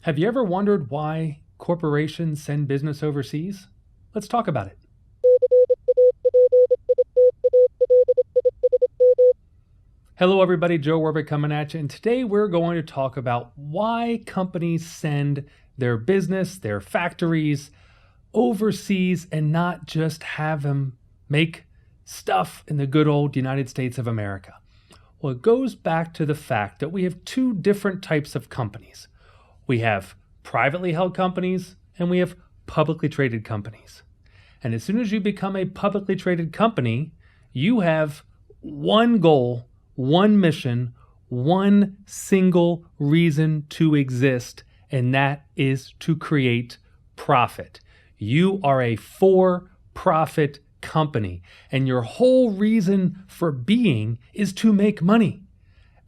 Have you ever wondered why corporations send business overseas? Let's talk about it. Hello everybody, Joe Warbeck coming at you, and today we're going to talk about why companies send their business, their factories overseas and not just have them make stuff in the good old United States of America. Well, it goes back to the fact that we have two different types of companies. We have privately held companies and we have publicly traded companies. And as soon as you become a publicly traded company, you have one goal, one mission, one single reason to exist, and that is to create profit. You are a for-profit company, and your whole reason for being is to make money.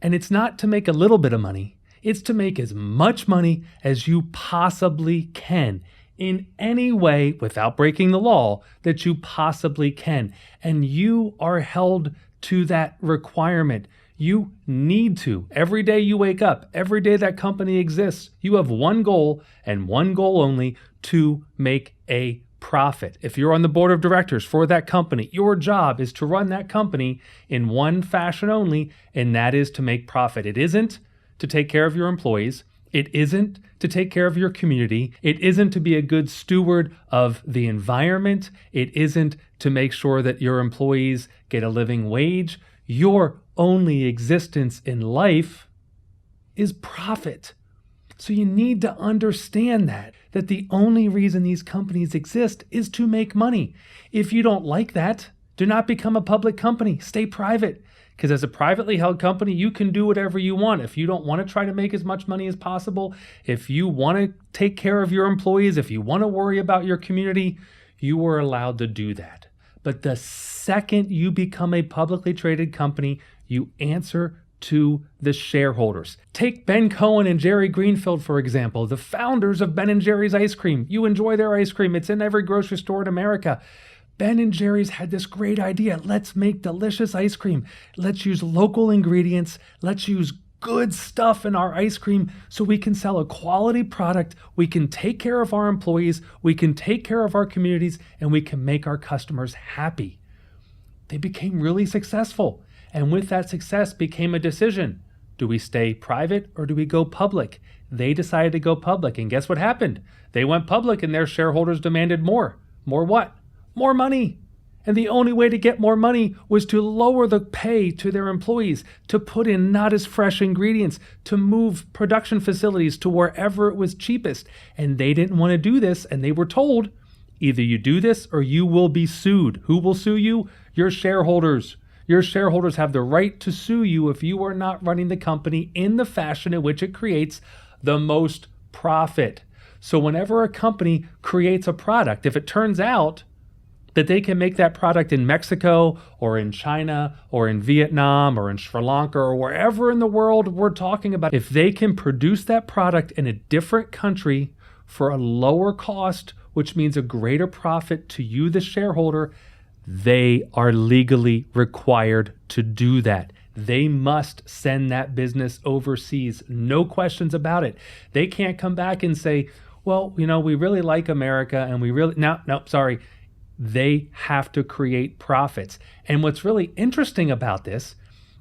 And it's not to make a little bit of money, it's to make as much money as you possibly can in any way without breaking the law that you possibly can. And you are held to that requirement. You need to. Every day you wake up, every day that company exists, you have one goal and one goal only: to make a profit. If you're on the board of directors for that company, your job is to run that company in one fashion only, and that is to make profit. It isn't to take care of your employees. It isn't to take care of your community. It isn't to be a good steward of the environment. It isn't to make sure that your employees get a living wage. Your only existence in life is profit. So you need to understand that the only reason these companies exist is to make money. If you don't like that, do not become a public company. Stay private. Because as a privately held company, you can do whatever you want. If you don't want to try to make as much money as possible, if you want to take care of your employees, if you want to worry about your community, you are allowed to do that. But the second you become a publicly traded company, you answer to the shareholders. Take Ben Cohen and Jerry Greenfield, for example, the founders of Ben & Jerry's ice cream. You enjoy their ice cream. It's in every grocery store in America. Ben & Jerry's had this great idea. Let's make delicious ice cream. Let's use local ingredients. Let's use good stuff in our ice cream so we can sell a quality product. We can take care of our employees. We can take care of our communities, and we can make our customers happy. They became really successful. And with that success became a decision. Do we stay private or do we go public? They decided to go public. And guess what happened? They went public and their shareholders demanded more. More what? More money. And the only way to get more money was to lower the pay to their employees, to put in not as fresh ingredients, to move production facilities to wherever it was cheapest. And they didn't want to do this, and they were told, either you do this or you will be sued. Who will sue you? Your shareholders. Your shareholders have the right to sue you if you are not running the company in the fashion in which it creates the most profit. So whenever a company creates a product, if it turns out that they can make that product in Mexico or in China or in Vietnam or in Sri Lanka or wherever in the world we're talking about, if they can produce that product in a different country for a lower cost, which means a greater profit to you, the shareholder, they are legally required to do that. They must send that business overseas. No questions about it. They can't come back and say, well, we really like America and we really, no, sorry. They have to create profits. And what's really interesting about this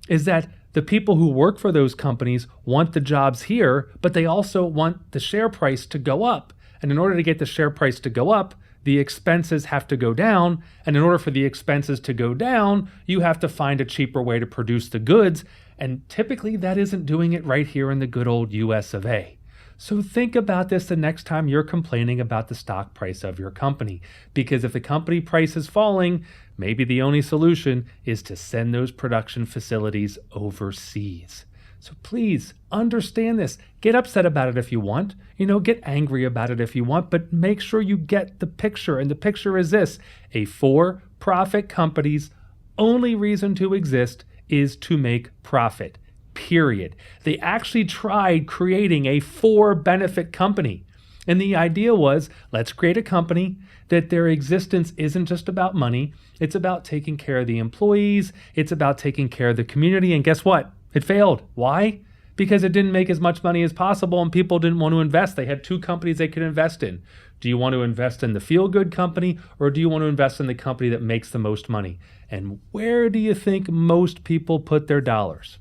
is that the people who work for those companies want the jobs here, but they also want the share price to go up. And in order to get the share price to go up, the expenses have to go down. And in order for the expenses to go down, you have to find a cheaper way to produce the goods. And typically that isn't doing it right here in the good old US of A. So think about this the next time you're complaining about the stock price of your company. Because if the company price is falling, maybe the only solution is to send those production facilities overseas. So please understand this. Get upset about it if you want. Get angry about it if you want, but make sure you get the picture. And the picture is this: a for-profit company's only reason to exist is to make profit. Period. They actually tried creating a for-benefit company. And the idea was, let's create a company that their existence isn't just about money. It's about taking care of the employees. It's about taking care of the community. And guess what? It failed. Why? because it didn't make as much money as possible and people didn't want to invest. They had 2 companies they could invest in. Do you want to invest in the feel-good company, or do you want to invest in the company that makes the most money? And where do you think most people put their dollars?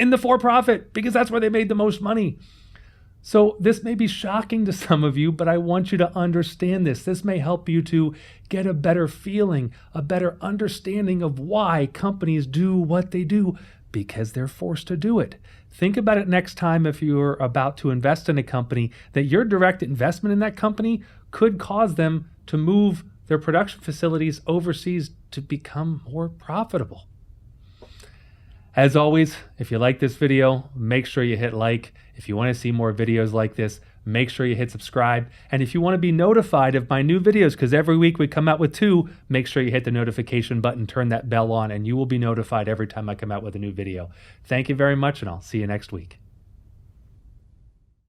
In the for-profit, because that's where they made the most money. So this may be shocking to some of you, but I want you to understand this. This may help you to get a better feeling, a better understanding of why companies do what they do, because they're forced to do it. Think about it next time if you're about to invest in a company, that your direct investment in that company could cause them to move their production facilities overseas to become more profitable. As always, if you like this video, make sure you hit like. If you want to see more videos like this, make sure you hit subscribe. And if you want to be notified of my new videos, because every week we come out with 2, make sure you hit the notification button, turn that bell on, and you will be notified every time I come out with a new video. Thank you very much, and I'll see you next week.